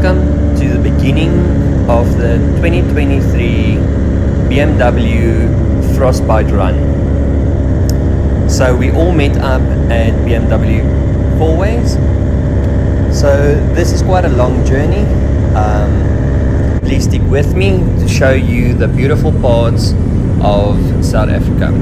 welcome to the beginning of the 2023 BMW Frostbite run. So we all met up at Bmw Fourways. So this is quite a long journey. Please stick with me to show you the beautiful parts of South Africa.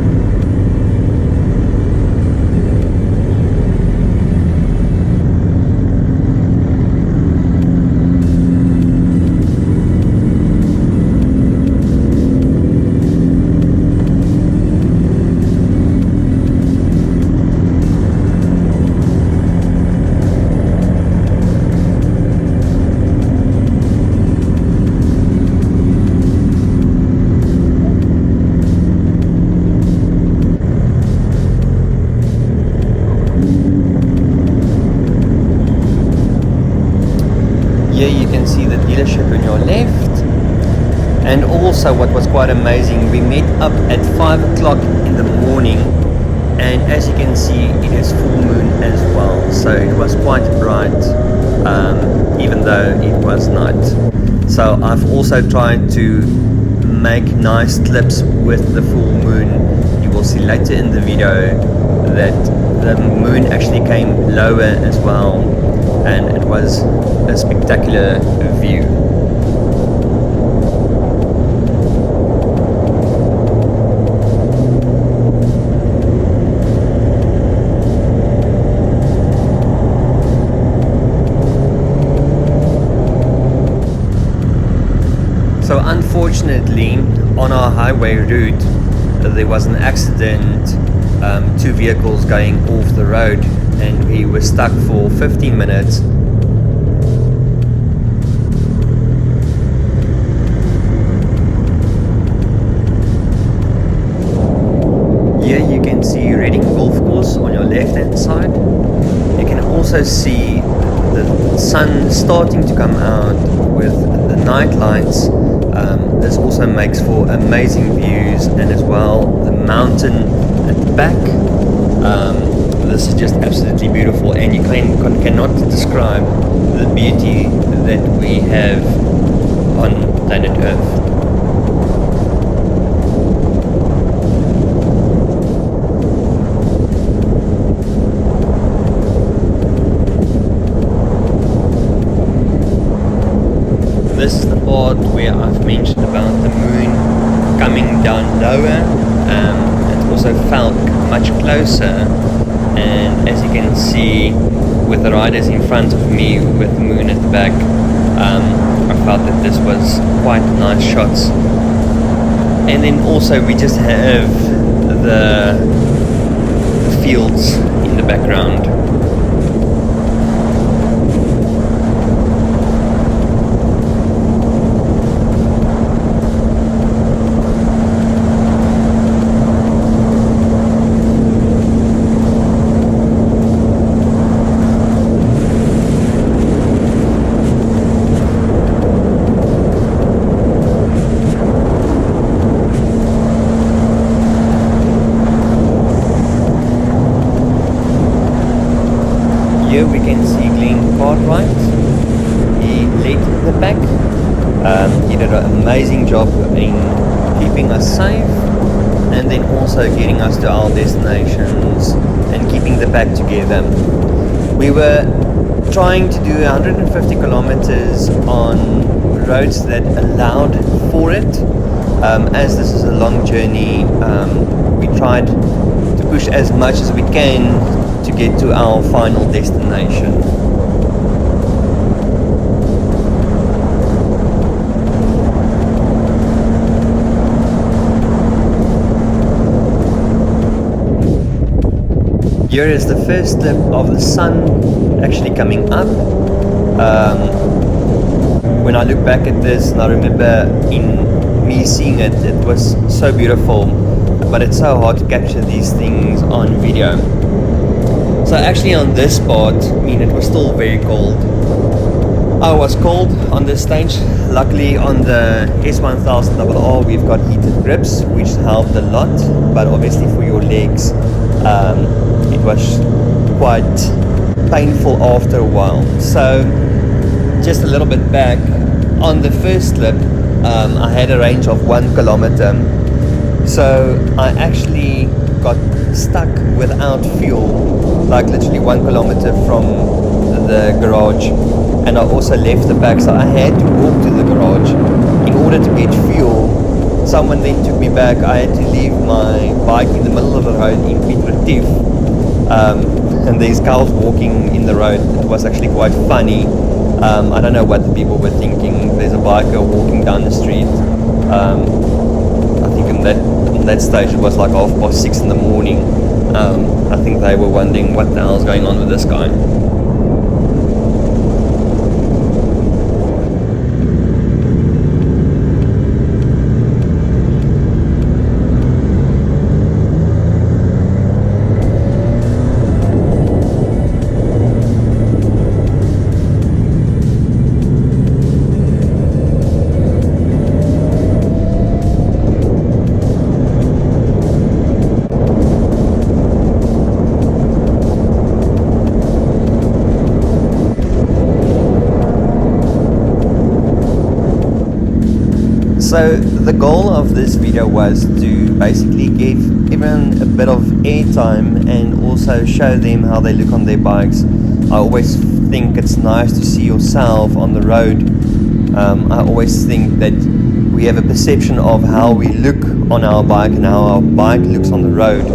Here you can see the dealership on your left, and also what was quite amazing, we met up at 5 o'clock in the morning, and as you can see it is full moon as well, so it was quite bright even though it was night. So I've also tried to make nice clips with the full moon. You will see later in the video that the moon actually came lower as well, and it was a spectacular view. So unfortunately, on our highway route there was an accident, two vehicles going off the road, and we were stuck for 15 minutes. Here you can see Reading Golf Course on your left hand side. You can also see the sun starting to come out with the night lights. This also makes for amazing views, and as well the mountain at the back. This is just absolutely beautiful, and you cannot describe the beauty that we have on planet Earth. This is the part where I've mentioned about the moon coming down lower. It also felt much closer, and as you can see with the riders in front of me with the moon at the back, I felt that this was quite nice shots. And then also we just have the fields in the background. Here we can see Glenn Cartwright. He led the pack. He did an amazing job in keeping us safe, and then also getting us to our destinations and keeping the pack together. We were trying to do 150 kilometers on roads that allowed for it. As this is a long journey, we tried to push as much as we can to get to our final destination. Here is the first slip of the sun actually coming up. When I look back at this, and I remember in me seeing it, it was so beautiful, but it's so hard to capture these things on video. So actually on this part, I mean, it was still very cold. I was cold on this stage. Luckily on the S1000RR we've got heated grips, which helped a lot, but obviously for your legs it was quite painful after a while. So just a little bit back, on the first slip, I had a range of 1 kilometer. So I actually got stuck without fuel, like literally 1 kilometer from the garage, and I also left the pack, so I had to walk to the garage in order to get fuel. Someone then took me back. I had to leave my bike in the middle of the road in Piet Retief, and there's cows walking in the road. It was actually quite funny. I don't know what the people were thinking. There's a biker walking down the street. I think in that stage it was like 6:30 in the morning. I think they were wondering what the hell's going on with this guy. So the goal of this video was to basically give everyone a bit of airtime and also show them how they look on their bikes. I always think it's nice to see yourself on the road. I always think that we have a perception of how we look on our bike and how our bike looks on the road.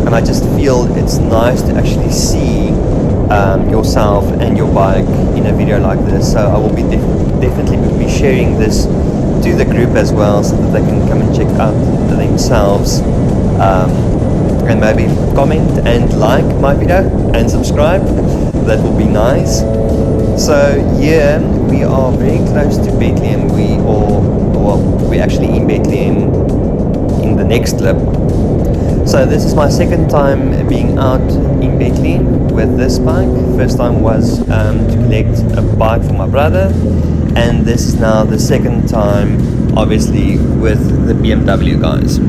And I just feel it's nice to actually see yourself and your bike in a video like this. So I will be definitely be sharing this to the group as well, so that they can come and check out themselves, and maybe comment and like my video and subscribe. That will be nice. So yeah, we are very close to Bethlehem. We're actually in Bethlehem in the next clip. So this is my second time being out in Bethlehem with this bike. First time was to collect a bike for my brother, and this is now the second time, obviously, with the BMW guys.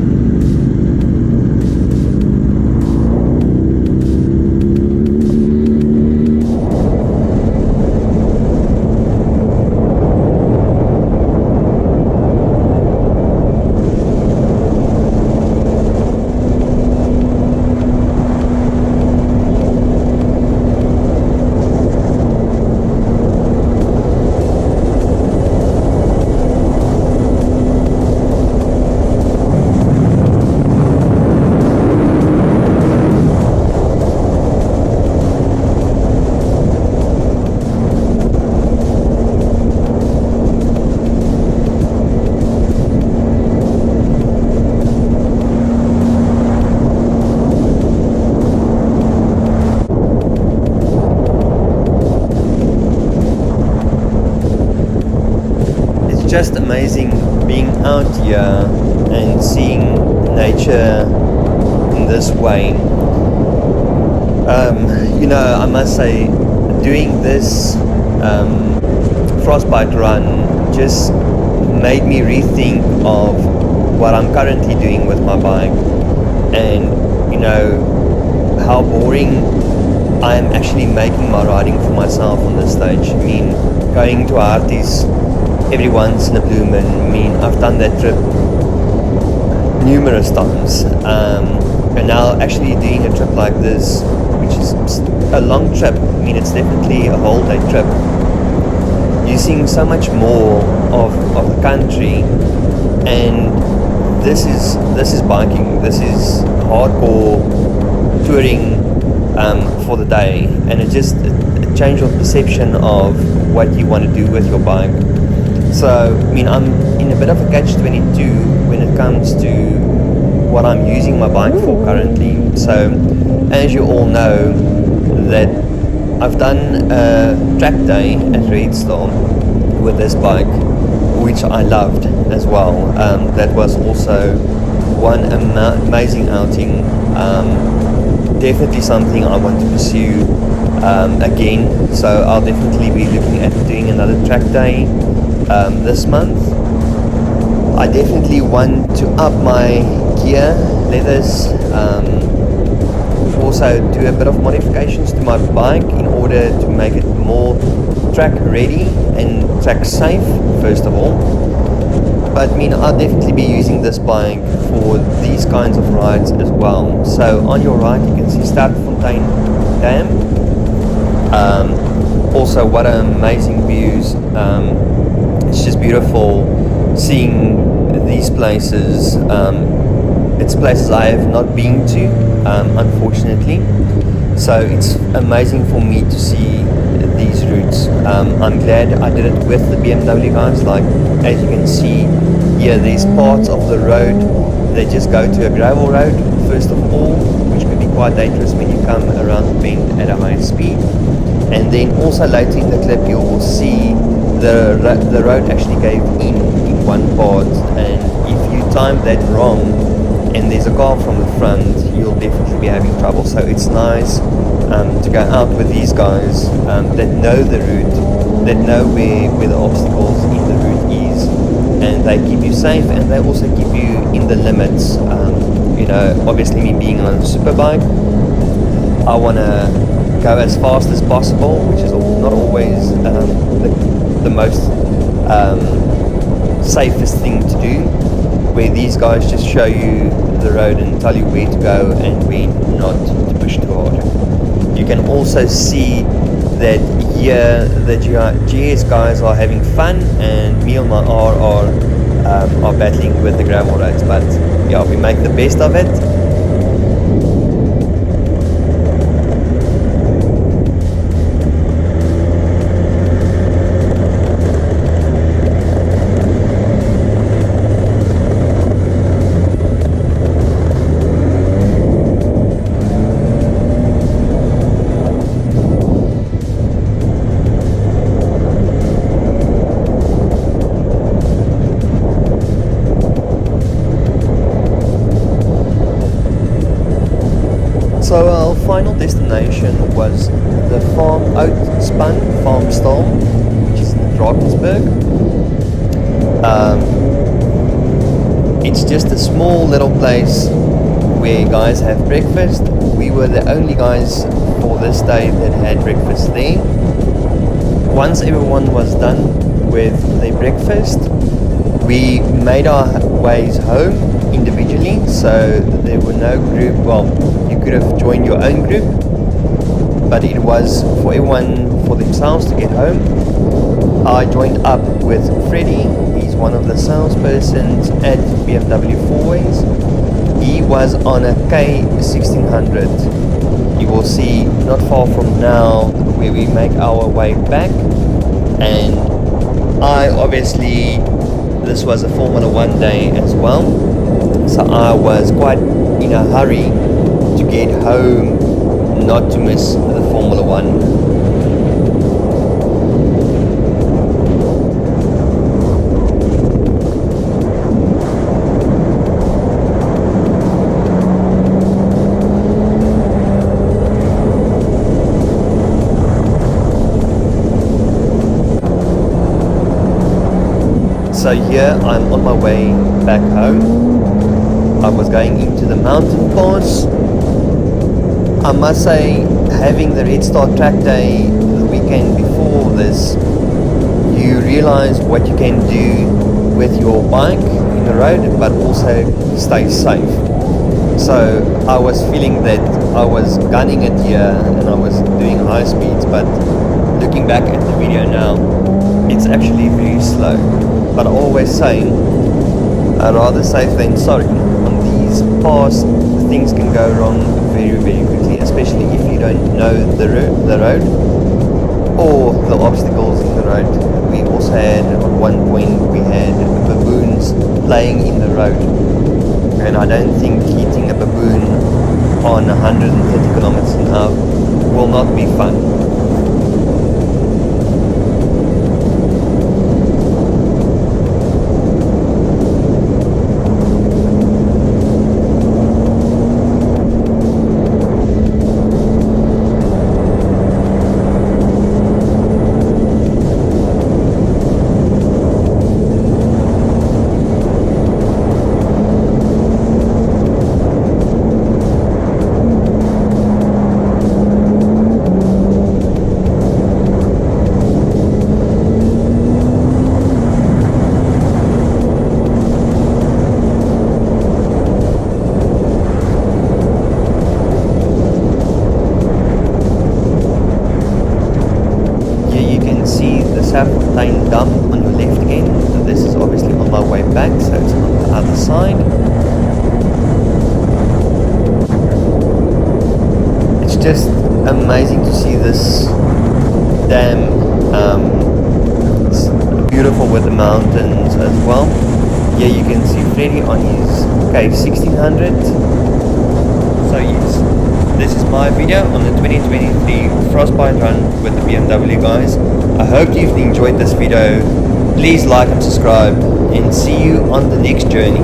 Just amazing being out here and seeing nature in this way. You know, I must say, doing this Frostbite run just made me rethink of what I'm currently doing with my bike, and you know how boring I am actually making my riding for myself on this stage. I mean, going to Harties every once in a blue moon. I mean, I've done that trip numerous times, and now actually doing a trip like this, which is a long trip. I mean, it's definitely a whole day trip. You're seeing so much more of the country, and this is biking. This is hardcore touring for the day, and it just it changed your perception of what you want to do with your bike. So, I mean, I'm in a bit of a catch-22 when it comes to what I'm using my bike for currently. So, as you all know, that I've done a track day at Redstar with this bike, which I loved as well. That was also one amazing outing. Definitely something I want to pursue again. So I'll definitely be looking at doing another track day this month. I definitely want to up my gear, leathers, also do a bit of modifications to my bike in order order to make it more track ready and track safe, first of all. But I mean, I'll definitely be using this bike for these kinds of rides as well. So on your right you can see Sterkfontein Dam. Also, what amazing views. It's just beautiful seeing these places. It's places I have not been to, unfortunately. So it's amazing for me to see these routes. I'm glad I did it with the BMW guys. Like, as you can see here, there's parts of the road that just go to a gravel road first of all, which could be quite dangerous when you come around the bend at a high speed. And then also later in the clip you will see the road actually gave in one part, and if you time that wrong and there's a car from the front, you'll definitely be having trouble. So it's nice to go out with these guys that know the route, that know where the obstacles in the route is, and they keep you safe, and they also keep you in the limits. You know, obviously me being on a superbike, I want to go as fast as possible, which is not always the most safest thing to do, where these guys just show you the road and tell you where to go and where not to push too hard. You can also see that here the GS guys are having fun, and me and my R are battling with the gravel roads, but yeah, we make the best of it. So our final destination was the Outspan Farmstall, which is in Drakensberg. It's just a small little place where guys have breakfast. We were the only guys for this day that had breakfast there. Once everyone was done with their breakfast, we made our ways home individually, so there were no group. Well, you could have joined your own group, but it was for everyone for themselves to get home. I joined up with Freddie. He's one of the salespersons at Bmw Fourways. He was on a K1600. You will see not far from now where we make our way back, and I obviously, this was a Formula 1 day as well, so I was quite in a hurry to get home, not to miss the Formula 1. So here I'm on my way back home. I was going into the mountain pass. I must say, having the Red Star track day the weekend before this, you realize what you can do with your bike in the road, but also stay safe. So I was feeling that I was gunning it here and I was doing high speeds, but looking back at the video now, it's actually very slow. But I always say, I'd rather safe than sorry. On these paths, things can go wrong very, very quickly, especially if you don't know the road or the obstacles in the road. We also had, at one point, we had baboons playing in the road, and I don't think hitting a baboon on 130 kilometers an hour will not be fun. can see the Safontaine Dam on your left again. So this is obviously on my way back, so it's on the other side. It's just amazing to see this dam. It's beautiful with the mountains as well. Here you can see Freddy on his Cave 1600. So yes, this is my video on the 2023 Frostbite run with the BMW guys. I hope you've enjoyed this video. Please like and subscribe, and see you on the next journey.